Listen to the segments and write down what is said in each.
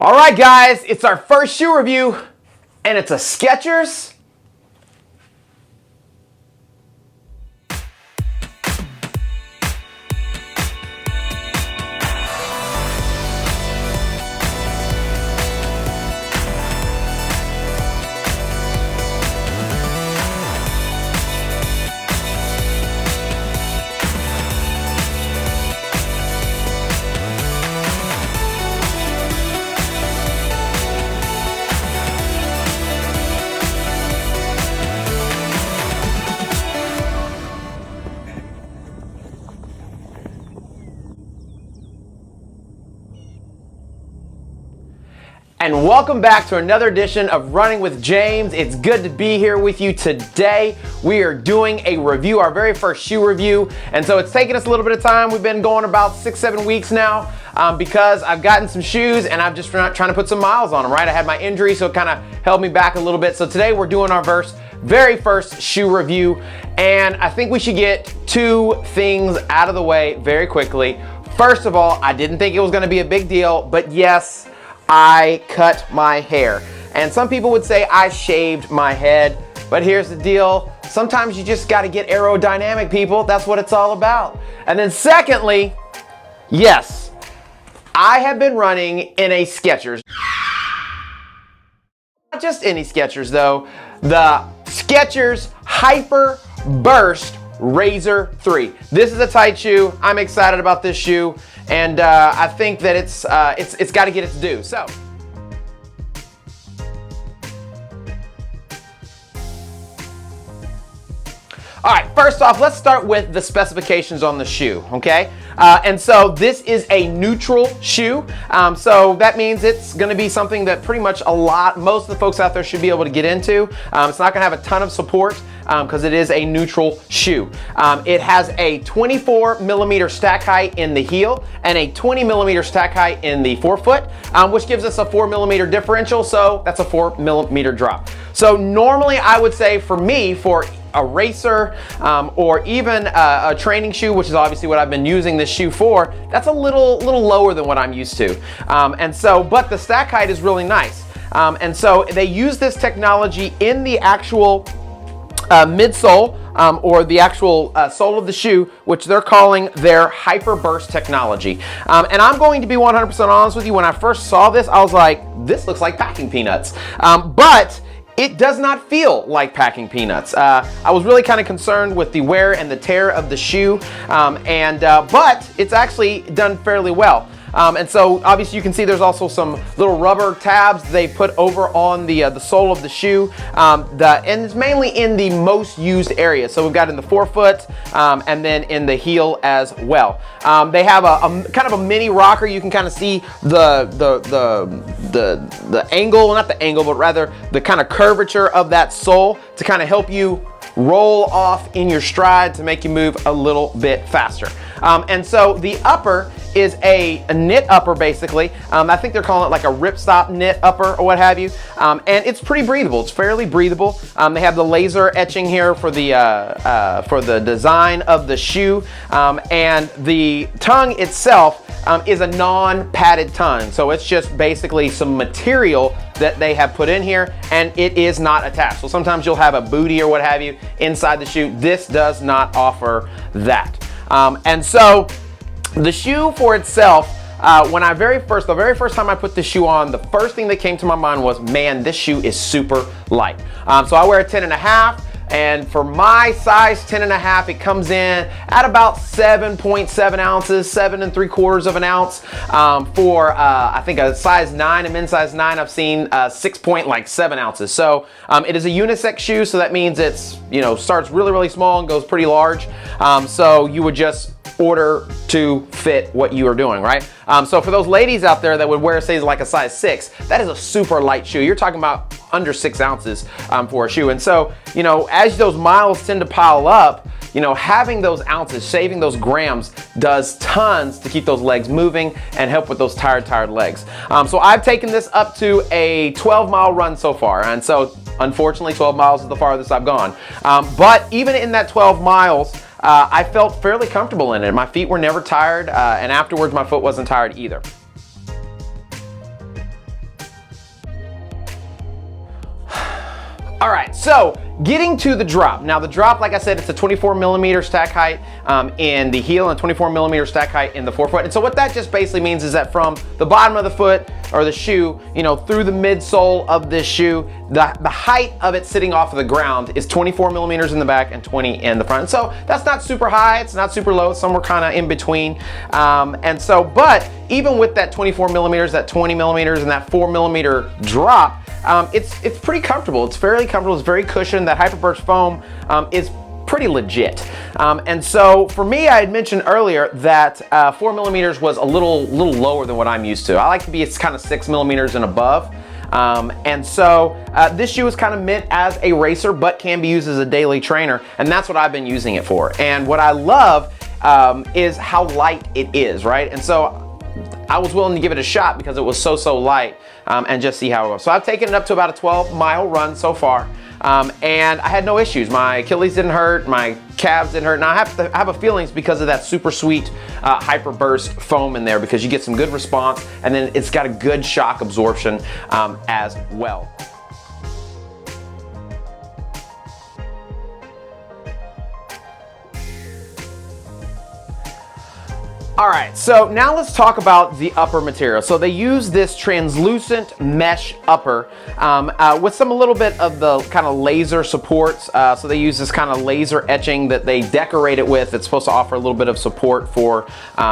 All right, guys, it's our first shoe review, and it's a Skechers. And welcome back to another edition of Running with James. It's good to be here with you today. We are doing a review, our very first shoe review. And so it's taken us a little bit of time. We've been going about 6-7 weeks now because I've gotten some shoes and I'm just trying to put some miles on them, right? I had my injury, so it kind of held me back a little bit. So today we're doing our very first shoe review. And I think we should get two things out of the way very quickly. First of all, I didn't think it was gonna be a big deal, but yes, I cut my hair. And some people would say I shaved my head, but here's the deal. Sometimes you just gotta get aerodynamic, people. That's what it's all about. And then secondly, yes, I have been running in a Skechers. Not just any Skechers though, the Skechers Hyper Burst Razor 3. This is a tight shoe. I'm excited about this shoe. And I think that it's got to get its due. So, all right, first off, let's start with the specifications on the shoe, okay? And so this is a neutral shoe. So that means it's gonna be something that pretty much most of the folks out there should be able to get into. It's not gonna have a ton of support because it is a neutral shoe. It has a 24 millimeter stack height in the heel and a 20 millimeter stack height in the forefoot, which gives us a 4 millimeter differential. So that's a 4 millimeter drop. So normally I would say for me, for a racer or even a training shoe, which is obviously what I've been using this shoe for, that's a little lower than what I'm used to. But the stack height is really nice. And so they use this technology in the actual midsole or the actual sole of the shoe, which they're calling their Hyper Burst technology. And I'm going to be 100% honest with you, when I first saw this, I was like, this looks like packing peanuts. But it does not feel like packing peanuts. I was really kind of concerned with the wear and the tear of the shoe, but it's actually done fairly well. And so obviously you can see there's also some little rubber tabs they put over on the sole of the shoe, and it's mainly in the most used area. So we've got in the forefoot and then in the heel as well. They have a kind of a mini rocker. You can kind of see the angle, not the angle, but rather the kind of curvature of that sole to kind of help you roll off in your stride to make you move a little bit faster. And so the upper is a knit upper, basically. I think they're calling it like a ripstop knit upper or what have you. And it's pretty breathable. It's fairly breathable. They have the laser etching here for the design of the shoe. And the tongue itself is a non-padded tongue. So it's just basically some material that they have put in here, and it is not attached. So sometimes you'll have a bootie or what have you inside the shoe. This does not offer that. And so the shoe for itself, when the very first time I put the shoe on, the first thing that came to my mind was, man, this shoe is super light. So I wear a 10.5. And for my size 10.5, it comes in at about 7.7 ounces, 7 3/4 of an ounce. For I think a size 9, a men's size 9, I've seen 6.7 ounces. So it is a unisex shoe, so that means it's, starts really small and goes pretty large. So you would just order to fit what you are doing, right? So for those ladies out there that would wear, say, like a size 6, that is a super light shoe. You're talking about under 6 ounces for a shoe. And so, as those miles tend to pile up, having those ounces, saving those grams does tons to keep those legs moving and help with those tired legs. So I've taken this up to a 12-mile run so far. And so unfortunately, 12 miles is the farthest I've gone. But even in that 12 miles, I felt fairly comfortable in it. My feet were never tired, and afterwards my foot wasn't tired either. All right, so getting to the drop. Now the drop, like I said, it's a 24 millimeter stack height in the heel and 24 millimeter stack height in the forefoot. And so what that just basically means is that from the bottom of the foot or the shoe, you know, through the midsole of this shoe, the height of it sitting off of the ground is 24 millimeters in the back and 20 in the front. And so that's not super high, it's not super low, it's somewhere kind of in between. And so, but even with that 24 millimeters, that 20 millimeters, and that 4 millimeter drop, it's pretty comfortable. It's fairly comfortable. It's very cushioned. That Hyperburst foam is pretty legit. And so for me, I had mentioned earlier that 4 millimeters was a little lower than what I'm used to. I like to be kind of 6 millimeters and above. And so this shoe is kind of meant as a racer, but can be used as a daily trainer. And that's what I've been using it for. And what I love is how light it is, right? And so I was willing to give it a shot because it was so light, and just see how it goes. So I've taken it up to about a 12-mile run so far, and I had no issues. My Achilles didn't hurt, my calves didn't hurt. Now I have a feeling it's because of that super sweet Hyperburst foam in there, because you get some good response, and then it's got a good shock absorption as well. All right, so now let's talk about the upper material. So they use this translucent mesh upper with a little bit of the kind of laser supports. So they use this kind of laser etching that they decorate it with. It's supposed to offer a little bit of support for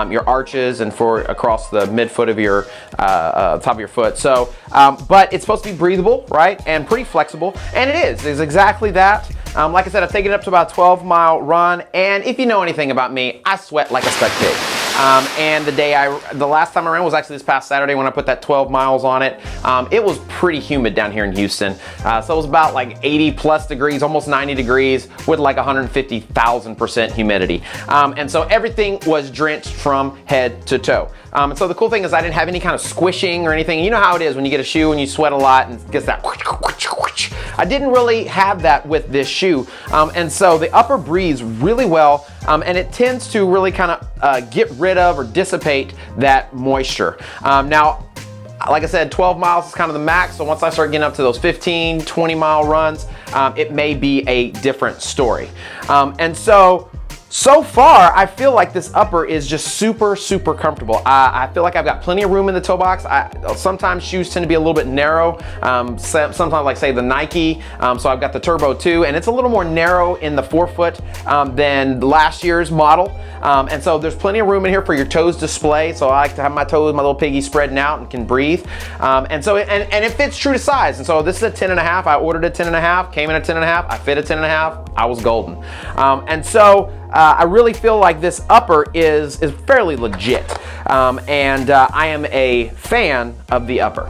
your arches and for across the midfoot of your top of your foot. So, but it's supposed to be breathable, right, and pretty flexible, and it is. It's exactly that. Like I said, I've taken it up to about a 12-mile run, and if you know anything about me, I sweat like a stuck pig. And the last time I ran was actually this past Saturday when I put that 12 miles on it. It was pretty humid down here in Houston. So it was about like 80 plus degrees, almost 90 degrees with like 150,000% humidity. And so everything was drenched from head to toe. And so the cool thing is I didn't have any kind of squishing or anything. You know how it is when you get a shoe and you sweat a lot and it gets that I didn't really have that with this shoe. And so the upper breathes really well, and it tends to really kind of get rid of or dissipate that moisture. Now, like I said, 12 miles is kind of the max, so once I start getting up to those 15, 20-mile runs, it may be a different story. And so far, I feel like this upper is just super comfortable. I feel like I've got plenty of room in the toe box. Sometimes shoes tend to be a little bit narrow. Sometimes, like say the Nike, so I've got the Turbo 2, and it's a little more narrow in the forefoot than last year's model. And so there's plenty of room in here for your toes display. So I like to have my toes, my little piggy spreading out and can breathe. And it fits true to size. And so this is a 10.5. I ordered a 10.5, came in at 10.5. I fit a 10.5. I was golden. And so I really feel like this upper is fairly legit, and I am a fan of the upper.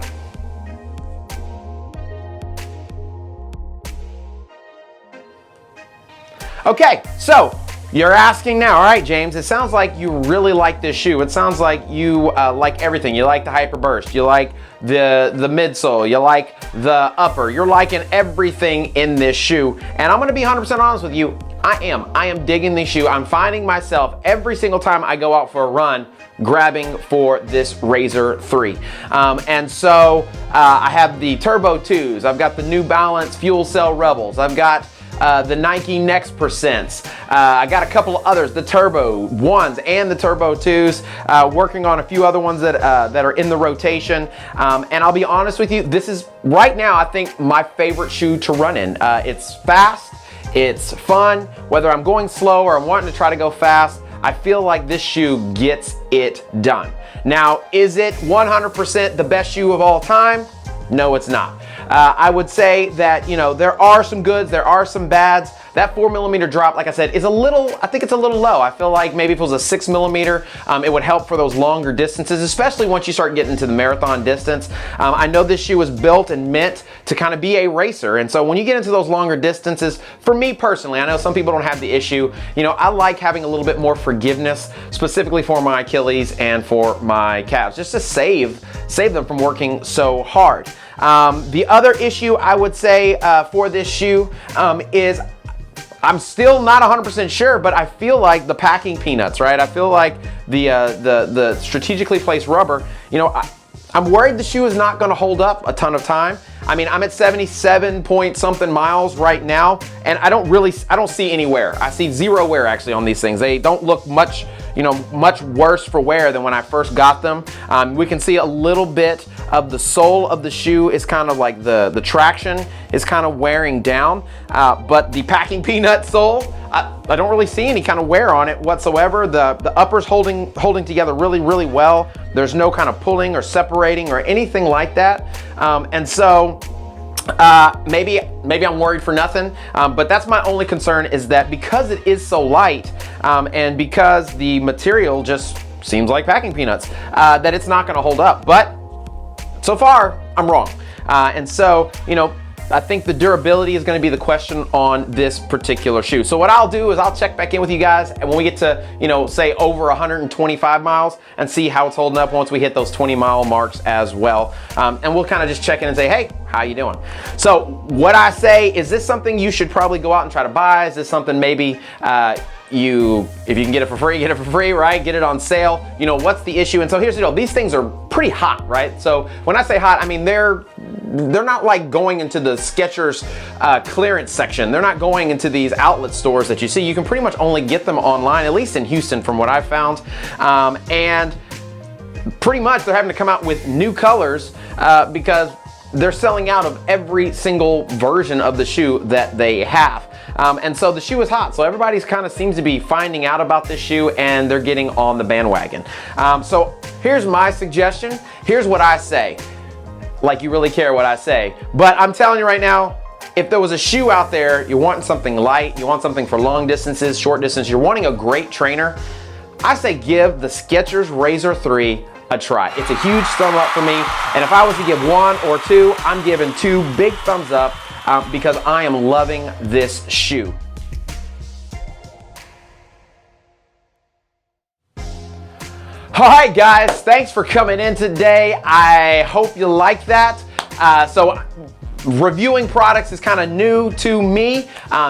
Okay, so you're asking now, all right, James, it sounds like you really like this shoe. It sounds like you like everything. You like the Hyperburst, you like the midsole, you like the upper, you're liking everything in this shoe. And I'm gonna be 100% honest with you, I am digging this shoe. I'm finding myself every single time I go out for a run grabbing for this Razor 3. And so I have the Turbo 2s, I've got the New Balance Fuel Cell Rebels, I've got the Nike Next Percents. I got a couple of others, the Turbo 1s and the Turbo 2s, working on a few other ones that are in the rotation. And I'll be honest with you, this is right now, I think, my favorite shoe to run in. It's fast, it's fun, whether I'm going slow or I'm wanting to try to go fast, I feel like this shoe gets it done. Now, is it 100% the best shoe of all time? No, it's not. I would say that, you know, there are some goods, there are some bads. That 4 millimeter drop, like I said, is I think it's a little low. I feel like maybe if it was a 6 millimeter, it would help for those longer distances, especially once you start getting into the marathon distance. I know this shoe was built and meant to kind of be a racer. And so when you get into those longer distances, for me personally, I know some people don't have the issue, you know, I like having a little bit more forgiveness, specifically for my Achilles and for my calves, just to save them from working so hard. The other issue I would say for this shoe is I'm still not 100% sure, but I feel like the packing peanuts, right? I feel like the strategically placed rubber, you know, I'm worried the shoe is not going to hold up a ton of time. I mean, I'm at 77 point something miles right now, and I don't see any wear. I see zero wear actually on these things. They don't look much, much worse for wear than when I first got them. We can see a little bit of the sole of the shoe is kind of like the traction is kind of wearing down, but the Packing Peanut sole, I don't really see any kind of wear on it whatsoever. The upper's holding together really, really well. There's no kind of pulling or separating or anything like that. And so maybe I'm worried for nothing, but that's my only concern, is that because it is so light and because the material just seems like packing peanuts, that it's not going to hold up. But so far, I'm wrong. And so, I think the durability is going to be the question on this particular shoe. So what I'll do is I'll check back in with you guys, and when we get to, say over 125 miles, and see how it's holding up once we hit those 20-mile marks as well. And we'll kind of just check in and say, hey, how you doing? So what I say, is this something you should probably go out and try to buy? Is this something maybe if you can get it for free, get it for free, right? Get it on sale. What's the issue? And so here's the deal. These things are pretty hot, right? So when I say hot, I mean they're not like going into the Skechers clearance section. They're not going into these outlet stores that you see. You can pretty much only get them online, at least in Houston from what I've found. And pretty much they're having to come out with new colors because they're selling out of every single version of the shoe that they have. And so the shoe is hot. So everybody's kind of seems to be finding out about this shoe, and they're getting on the bandwagon. So here's my suggestion. Here's what I say. Like you really care what I say. But I'm telling you right now, if there was a shoe out there, you want something light, you want something for long distances, short distance, you're wanting a great trainer, I say give the Skechers Razor 3 a try. It's a huge thumb up for me. And if I was to give one or two, I'm giving 2 big thumbs up because I am loving this shoe. All right, guys, thanks for coming in today. I hope you like that. So reviewing products is kind of new to me,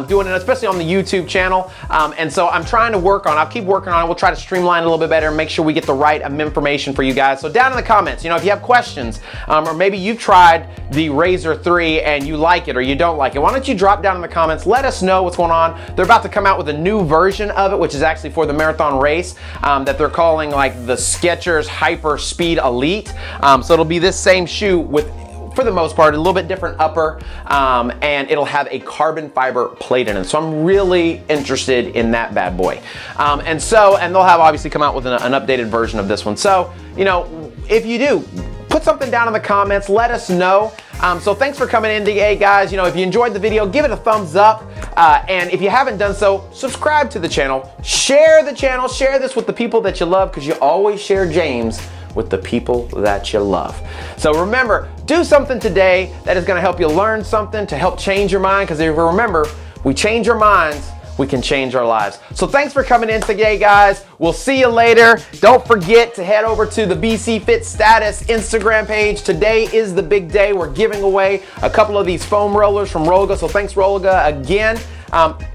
doing it especially on the YouTube channel. And so I'm trying to I'll keep working on it. We'll try to streamline it a little bit better and make sure we get the right information for you guys. So down in the comments, if you have questions, or maybe you've tried the Razor 3 and you like it or you don't like it, why don't you drop down in the comments, let us know what's going on. They're about to come out with a new version of it, which is actually for the marathon race, that they're calling like the Skechers Hyper Speed Elite. So it'll be this same shoe with, for the most part, a little bit different upper, and it'll have a carbon fiber plate in it. So I'm really interested in that bad boy. And they'll have obviously come out with an updated version of this one. So, if you do, put something down in the comments, let us know. So thanks for coming in today, guys. If you enjoyed the video, give it a thumbs up. And if you haven't done so, subscribe to the channel, share this with the people that you love, because you always share James with the people that you love. So remember, do something today that is going to help you learn something to help change your mind, because if you remember, we change our minds, we can change our lives. So thanks for coming in today, guys. We'll see you later. Don't forget to head over to the BC Fit Status Instagram page. Today is the big day. We're giving away a couple of these foam rollers from Rolga. So thanks, Rolga, again.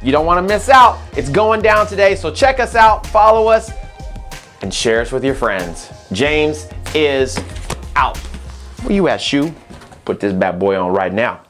You don't want to miss out. It's going down today. So check us out, follow us, and share us with your friends. James is out. Where you at, shoe? Put this bad boy on right now.